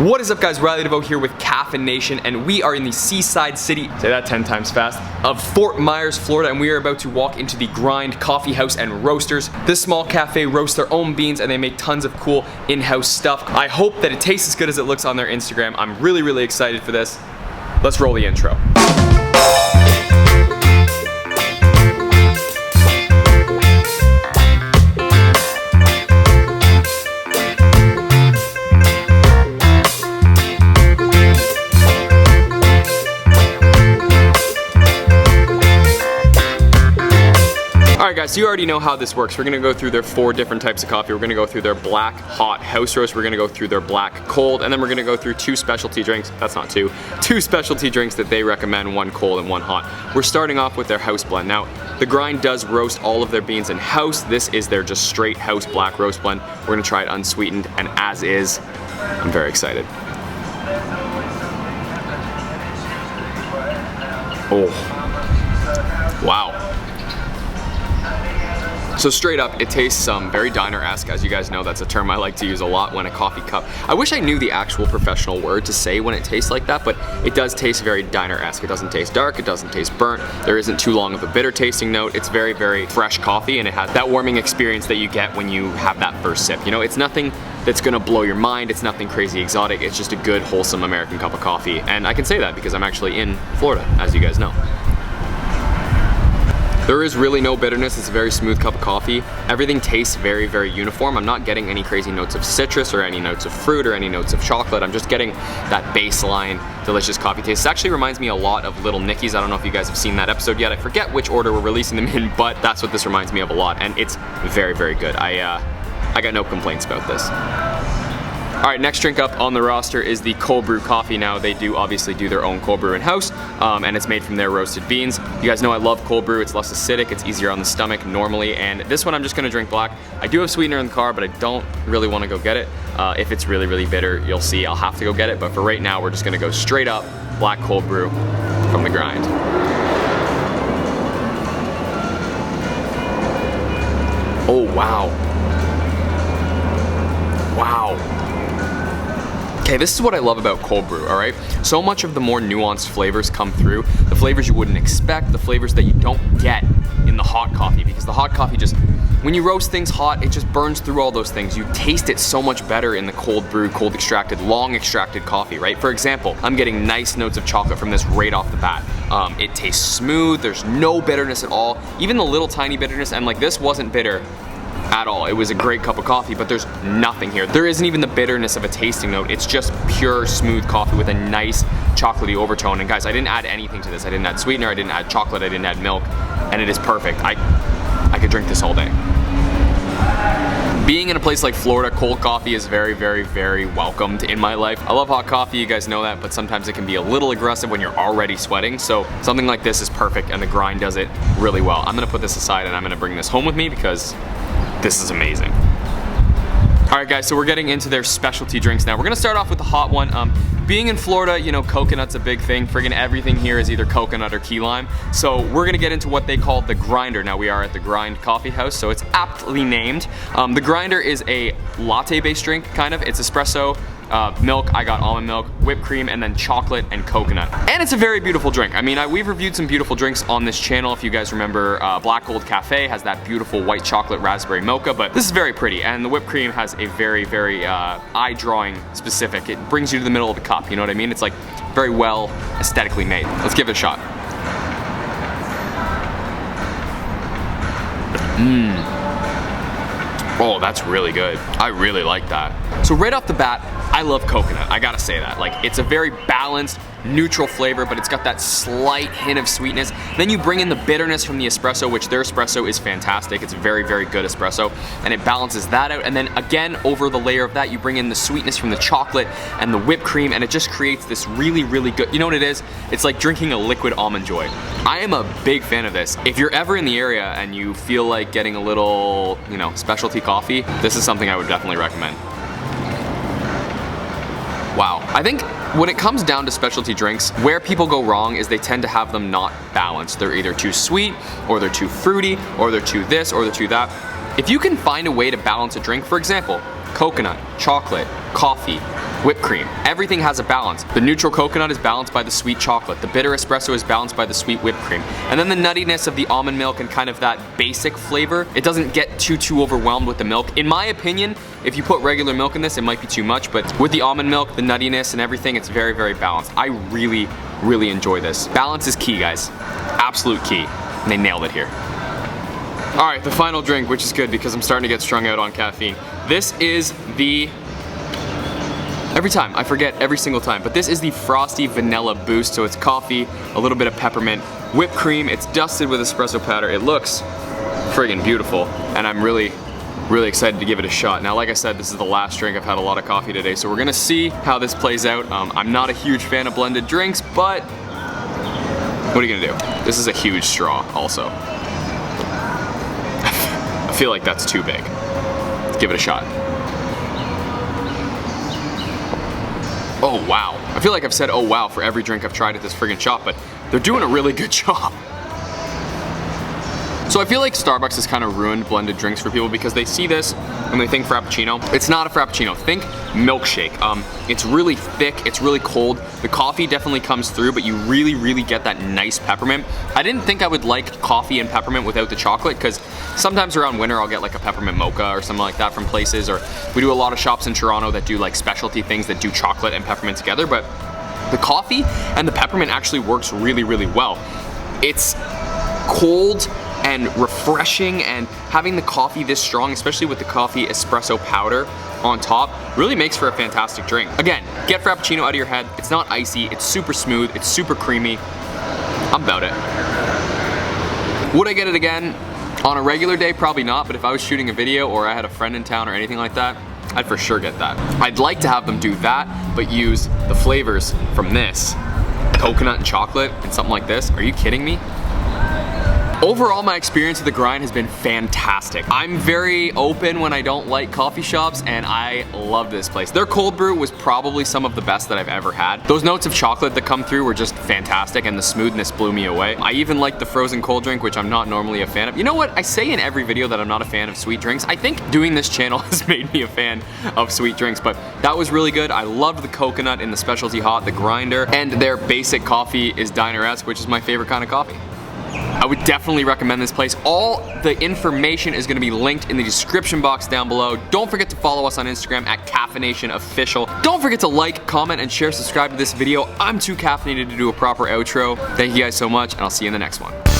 What is up, guys? Riley Deveau here with Caffeination, and we are in the seaside city, say that 10 times fast, of Fort Myers, Florida, and we are about to walk into the Grind Coffee House and Roasters. This small cafe roasts their own beans, and they make tons of cool in-house stuff. I hope that it tastes as good as it looks on their Instagram. I'm really excited for this. Let's roll the intro. Alright guys, so you already know how this works. We're gonna go through their 4 different types of coffee. We're gonna go through their black, hot, house roast. We're gonna go through their black, cold, and then we're gonna go through 2 specialty drinks. That's not 2. 2 specialty drinks that they recommend, 1 cold and 1 hot. We're starting off with their house blend. Now, the Grind does roast all of their beans in house. This is their just straight house black roast blend. We're gonna try it unsweetened, and as is, I'm very excited. Oh, wow. So straight up, it tastes very diner-esque. As you guys know, that's a term I like to use a lot when a coffee cup. I wish I knew the actual professional word to say when it tastes like that, but it does taste very diner-esque. It doesn't taste dark, it doesn't taste burnt. There isn't too long of a bitter tasting note. It's very fresh coffee, and it has that warming experience that you get when you have that first sip. You know, it's nothing that's gonna blow your mind. It's nothing crazy exotic. It's just a good, wholesome American cup of coffee. And I can say that because I'm actually in Florida, as you guys know. There is really no bitterness. It's a very smooth cup of coffee. Everything tastes very uniform. I'm not getting any crazy notes of citrus or any notes of fruit or any notes of chocolate. I'm just getting that baseline delicious coffee taste. It actually reminds me a lot of Little Nicky's. I don't know if you guys have seen that episode yet. I forget which order we're releasing them in, but that's what this reminds me of a lot, and it's very good. I got no complaints about this. All right, next drink up on the roster is the cold brew coffee. Now, they do obviously do their own cold brew in-house, and it's made from their roasted beans. You guys know I love cold brew. It's less acidic, it's easier on the stomach normally, and this one I'm just gonna drink black. I do have sweetener in the car, but I don't really wanna go get it. If it's really bitter, you'll see I'll have to go get it, but for right now, we're just gonna go straight up black cold brew from the Grind. Oh, wow. Wow. Okay, this is what I love about cold brew, all right? So much of the more nuanced flavors come through, the flavors you wouldn't expect, the flavors that you don't get in the hot coffee, because the hot coffee just, when you roast things hot, it just burns through all those things. You taste it so much better in the cold brew, cold extracted, long extracted coffee, right? For example, I'm getting nice notes of chocolate from this right off the bat. It tastes smooth, there's no bitterness at all, even the little tiny bitterness, and like this wasn't bitter at all. It was a great cup of coffee, but there's nothing here. There isn't even the bitterness of a tasting note. It's just pure smooth coffee with a nice chocolatey overtone. And guys, I didn't add anything to this. I didn't add sweetener, I didn't add chocolate, I didn't add milk, and it is perfect. I could drink this all day. Being in a place like Florida, cold coffee is very welcomed in my life. I love hot coffee, you guys know that, but sometimes it can be a little aggressive when you're already sweating, so something like this is perfect, and the Grind does it really well. I'm gonna put this aside and I'm gonna bring this home with me because this is amazing. All right guys, so we're getting into their specialty drinks now. We're gonna start off with the hot one. Being in Florida, you know, coconut's a big thing. Friggin' everything here is either coconut or key lime. So we're gonna get into what they call the Grinder. Now, we are at the Grind Coffee House, so it's aptly named. The Grinder is a latte-based drink, kind of. It's espresso, milk, I got almond milk, whipped cream, and then chocolate and coconut. And it's a very beautiful drink. I mean, we've reviewed some beautiful drinks on this channel. If you guys remember, Black Gold Cafe has that beautiful white chocolate raspberry mocha, but this is very pretty. And the whipped cream has a very eye-drawing specific. It brings you to the middle of the cup, you know what I mean? It's like very well aesthetically made. Let's give it a shot. Oh, that's really good. I really like that. So right off the bat, I love coconut, I gotta say that. Like, it's a very balanced, neutral flavor, but it's got that slight hint of sweetness. Then you bring in the bitterness from the espresso, which their espresso is fantastic. It's very good espresso, and it balances that out. And then again, over the layer of that, you bring in the sweetness from the chocolate and the whipped cream, and it just creates this really good, you know what it is? It's like drinking a liquid Almond Joy. I am a big fan of this. If you're ever in the area and you feel like getting a little, you know, specialty coffee, this is something I would definitely recommend. Wow. I think when it comes down to specialty drinks, where people go wrong is they tend to have them not balanced. They're either too sweet, or they're too fruity, or they're too this, or they're too that. If you can find a way to balance a drink, for example, coconut, chocolate, coffee, whipped cream. Everything has a balance. The neutral coconut is balanced by the sweet chocolate. The bitter espresso is balanced by the sweet whipped cream. And then the nuttiness of the almond milk and kind of that basic flavor, it doesn't get too overwhelmed with the milk. In my opinion, if you put regular milk in this, it might be too much, but with the almond milk, the nuttiness and everything, it's very balanced. I really enjoy this. Balance is key, guys. Absolute key. And they nailed it here. All right, the final drink, which is good because I'm starting to get strung out on caffeine. This is the, every time, I forget every single time, but this is the Frosty Vanilla Boost. So it's coffee, a little bit of peppermint, whipped cream. It's dusted with espresso powder. It looks friggin' beautiful, and I'm really excited to give it a shot. Now, like I said, this is the last drink. I've had a lot of coffee today, so we're gonna see how this plays out. I'm not a huge fan of blended drinks, but what are you gonna do? This is a huge straw also. I feel like that's too big. Let's give it a shot. Oh wow. I feel like I've said oh wow for every drink I've tried at this friggin' shop, but they're doing a really good job. So I feel like Starbucks has kind of ruined blended drinks for people because they see this and they think Frappuccino. It's not a Frappuccino, think milkshake. It's really thick, it's really cold. The coffee definitely comes through, but you really get that nice peppermint. I didn't think I would like coffee and peppermint without the chocolate, because sometimes around winter I'll get like a peppermint mocha or something like that from places, or we do a lot of shops in Toronto that do like specialty things that do chocolate and peppermint together, but the coffee and the peppermint actually works really well. It's cold and refreshing, and having the coffee this strong, especially with the coffee espresso powder on top, really makes for a fantastic drink. Again, get Frappuccino out of your head. It's not icy, it's super smooth, it's super creamy. I'm about it. Would I get it again? On a regular day, probably not, but if I was shooting a video or I had a friend in town or anything like that, I'd for sure get that. I'd like to have them do that, but use the flavors from this, coconut and chocolate and something like this. Are you kidding me? Overall, my experience with the grind has been fantastic. I'm very open when I don't like coffee shops, and I love this place. Their cold brew was probably some of the best that I've ever had. Those notes of chocolate that come through were just fantastic, and the smoothness blew me away. I even like the frozen cold drink, which I'm not normally a fan of. You know what? I say in every video that I'm not a fan of sweet drinks. I think doing this channel has made me a fan of sweet drinks, but that was really good. I loved the coconut in the specialty hot, the grinder, and their basic coffee is diner-esque, which is my favorite kind of coffee. I would definitely recommend this place. All the information is gonna be linked in the description box down below. Don't forget to follow us on Instagram at Caffeination Official. Don't forget to like, comment, and share, subscribe to this video. I'm too caffeinated to do a proper outro. Thank you guys so much, and I'll see you in the next one.